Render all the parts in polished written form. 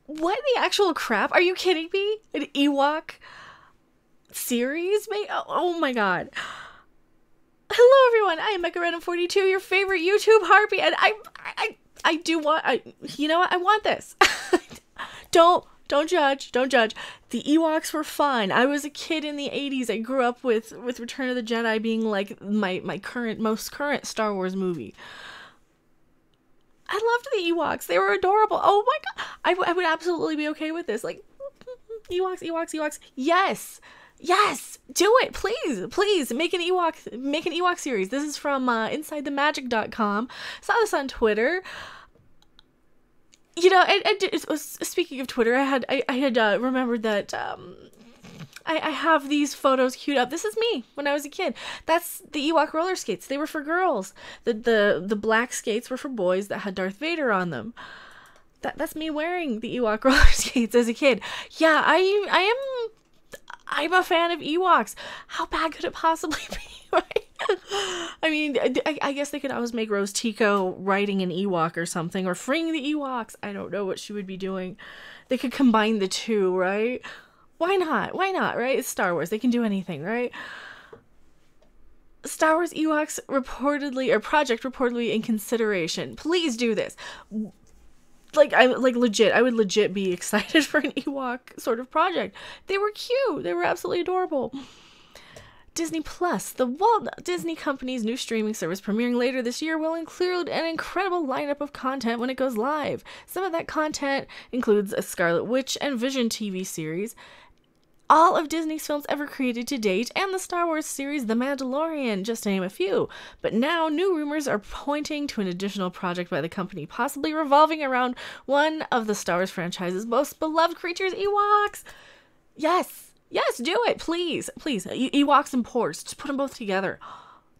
What the actual crap? Are you kidding me? An Ewok series? Oh my god. Hello everyone, I am Mecha42, your favorite YouTube harpy, and I do want, you know what, I want this. Don't judge, don't judge. The Ewoks were fun. I was a kid in the 80s. I grew up with Return of the Jedi being like my most current Star Wars movie. I loved the Ewoks. They were adorable. Oh my god. I would absolutely be okay with this. Like, Ewoks. Yes. Yes. Do it. Please. Please. Make an Ewok series. This is from InsideTheMagic.com. Saw this on Twitter. You know, speaking of Twitter, I had remembered that I have these photos queued up. This is me when I was a kid. That's the Ewok roller skates. They were for girls. The black skates were for boys that had Darth Vader on them. That's me wearing the Ewok roller skates as a kid. Yeah, I'm a fan of Ewoks. How bad could it possibly be, right? I mean, I guess they could always make Rose Tico riding an Ewok or something, or freeing the Ewoks. I don't know what she would be doing. They could combine the two, right? Why not? Why not, right? It's Star Wars. They can do anything, right? Star Wars Ewoks reportedly, or project reportedly in consideration. Please do this. Legit, I would legit be excited for an Ewok sort of project. They were cute. They were absolutely adorable. Disney Plus, the Walt Disney Company's new streaming service premiering later this year, will include an incredible lineup of content when it goes live. Some of that content includes a Scarlet Witch and Vision TV series, all of Disney's films ever created to date, and the Star Wars series The Mandalorian, just to name a few. But now, new rumors are pointing to an additional project by the company, possibly revolving around one of the Star Wars franchise's most beloved creatures, Ewoks. Yes, do it, please. Ewoks and Porgs, just put them both together.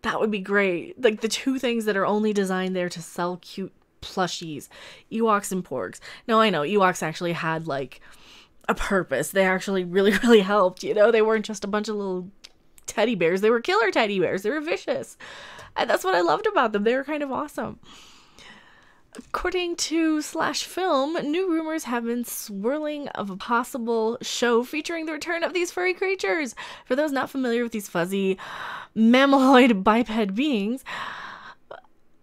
That would be great. Like, the two things that are only designed there to sell cute plushies. Ewoks and Porgs. Now, I know, Ewoks actually had, like, a purpose. They actually really helped, you know? They weren't just a bunch of little teddy bears. They were killer teddy bears. They were vicious. And that's what I loved about them. They were kind of awesome. According to /film, new rumors have been swirling of a possible show featuring the return of these furry creatures. For those not familiar with these fuzzy mammaloid biped beings,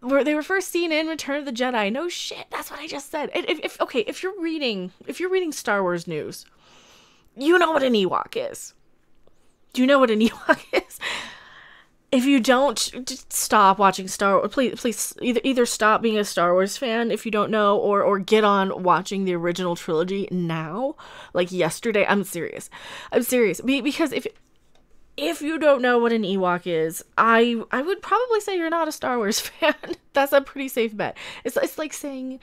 where they were first seen in Return of the Jedi. No shit, that's what I just said. If you're reading Star Wars news, you know what an Ewok is. Do you know what an Ewok is? If you don't, just stop watching Star Wars. Please, either stop being a Star Wars fan if you don't know, or get on watching the original trilogy now, like yesterday. I'm serious. Because if you don't know what an Ewok is, I would probably say you're not a Star Wars fan. That's a pretty safe bet. It's like saying,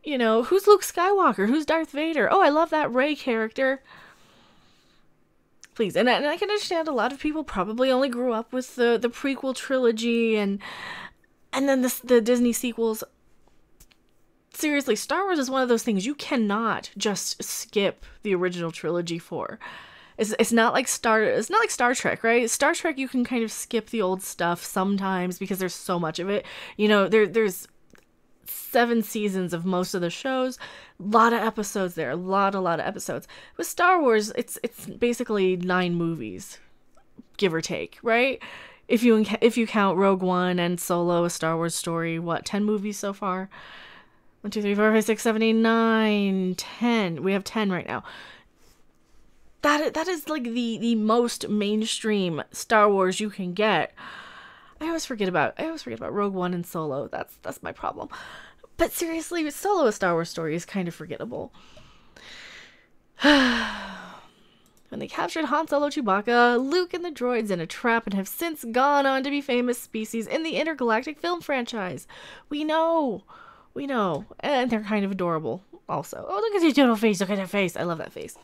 you know, who's Luke Skywalker? Who's Darth Vader? Oh, I love that Rey character. Please, and I can understand a lot of people probably only grew up with the prequel trilogy and then the Disney sequels. Seriously, Star Wars is one of those things you cannot just skip the original trilogy for. It's not like Star Trek, right? Star Trek, you can kind of skip the old stuff sometimes because there's so much of it. You know, there's 7 seasons of most of the shows, a lot of episodes there, a lot of episodes. With Star Wars, it's basically 9 movies, give or take, right? If you count Rogue One and Solo, a Star Wars story, what, 10 movies so far? 1, 2, 3, 4, 5, 6, 7, 8, 9, 10. We have 10 right now. That is like the most mainstream Star Wars you can get. I always forget about Rogue One and Solo. That's my problem. But seriously, Solo, a Star Wars story, is kind of forgettable. When they captured Han Solo, Chewbacca, Luke, and the droids in a trap and have since gone on to be famous species in the intergalactic film franchise. We know. And they're kind of adorable also. Oh, look at his little face. Look at that face. I love that face.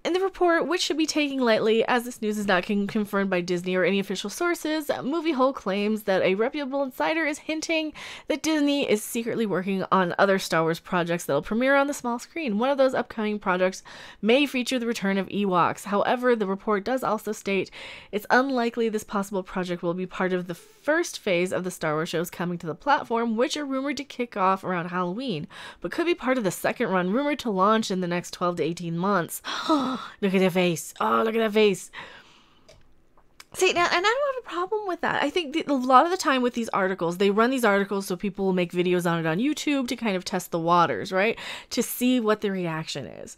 In the report, which should be taken lightly as this news is not confirmed by Disney or any official sources, Movie Hole claims that a reputable insider is hinting that Disney is secretly working on other Star Wars projects that will premiere on the small screen. One of those upcoming projects may feature the return of Ewoks. However, the report does also state it's unlikely this possible project will be part of the first phase of the Star Wars shows coming to the platform, which are rumored to kick off around Halloween, but could be part of the second run, rumored to launch in the next 12 to 18 months. Look at that face. Oh, look at that face. See, now, and I don't have a problem with that. I think a lot of the time with these articles, they run these articles so people will make videos on it on YouTube to kind of test the waters, right? To see what the reaction is.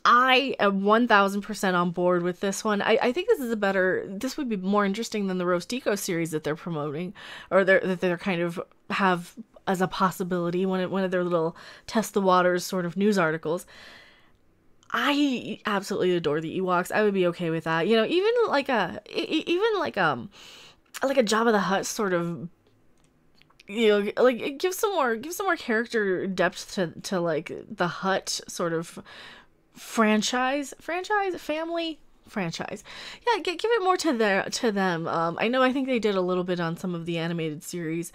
I am 1000% on board with this one. I think this would be more interesting than the Roast Eco series that they're promoting, or that they're kind of have as a possibility, one of their little test the waters sort of news articles. I absolutely adore the Ewoks. I would be okay with that. You know, even like a Jabba the Hutt sort of, you know, like give some more character depth to like the Hutt sort of franchise. Yeah, give it more to them. I think they did a little bit on some of the animated series.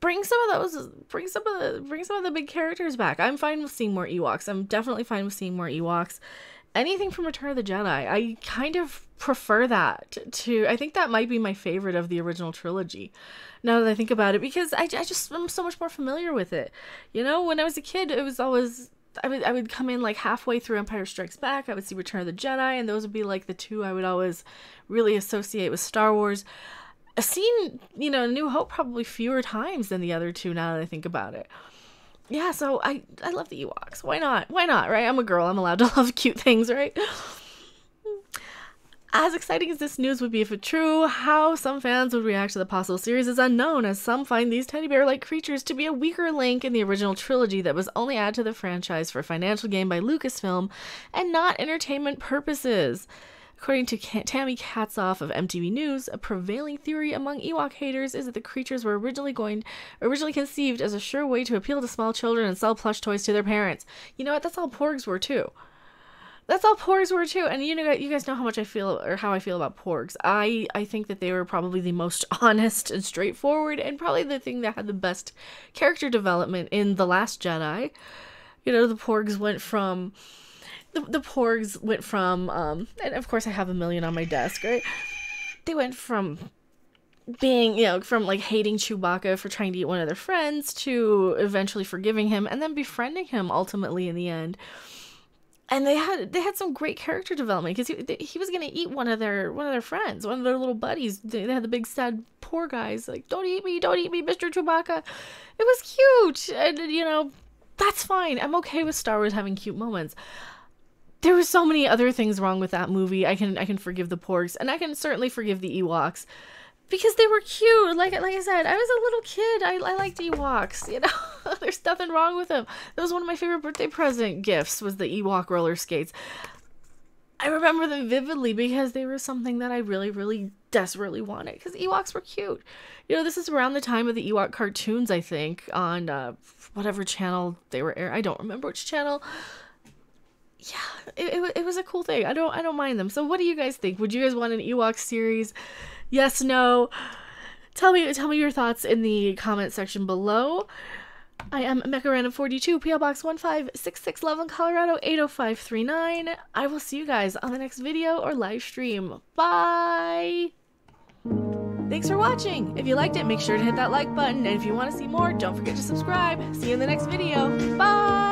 Bring some of the big characters back. I'm fine with seeing more Ewoks. I'm definitely fine with seeing more Ewoks. Anything from Return of the Jedi. I kind of prefer that to, I think that might be my favorite of the original trilogy, now that I think about it, because I'm so much more familiar with it. You know, when I was a kid, it was always, I would come in like halfway through Empire Strikes Back, I would see Return of the Jedi, and those would be like the two I would always really associate with Star Wars. I've seen, you know, New Hope probably fewer times than the other two now that I think about it. Yeah, so I love the Ewoks. Why not? Why not, right? I'm a girl. I'm allowed to love cute things, right? As exciting as this news would be if it's true, how some fans would react to the possible series is unknown, as some find these teddy bear-like creatures to be a weaker link in the original trilogy that was only added to the franchise for financial gain by Lucasfilm and not entertainment purposes. According to Tammy Katzoff of MTV News, a prevailing theory among Ewok haters is that the creatures were originally conceived as a sure way to appeal to small children and sell plush toys to their parents. You know what? That's all Porgs were too. And you guys know how much I feel, or how I feel about Porgs. I think that they were probably the most honest and straightforward, and probably the thing that had the best character development in The Last Jedi. You know, the Porgs went from, and of course I have a million on my desk, right? They went from being, you know, from like hating Chewbacca for trying to eat one of their friends to eventually forgiving him and then befriending him ultimately in the end. And they had some great character development, because he was gonna eat one of their friends, one of their little buddies. They had the big sad poor guys like, don't eat me, Mr. Chewbacca. It was cute, and you know, that's fine. I'm okay with Star Wars having cute moments. There were so many other things wrong with that movie. I can forgive the Porgs, and I can certainly forgive the Ewoks, because they were cute. Like I said, I was a little kid. I liked Ewoks, you know. There's nothing wrong with them. That was one of my favorite birthday present gifts, was the Ewok roller skates. I remember them vividly because they were something that I really, really desperately wanted, because Ewoks were cute. You know, this is around the time of the Ewok cartoons, I think, on whatever channel they were airing. I don't remember which channel. Yeah, it was a cool thing. I don't mind them. So what do you guys think? Would you guys want an Ewok series? Yes, no. Tell me your thoughts in the comment section below. I am Mecha42, PO Box 1566, Loveland, Colorado 80539. I will see you guys on the next video or live stream. Bye. Thanks for watching. If you liked it, make sure to hit that like button, and if you want to see more, don't forget to subscribe. See you in the next video. Bye.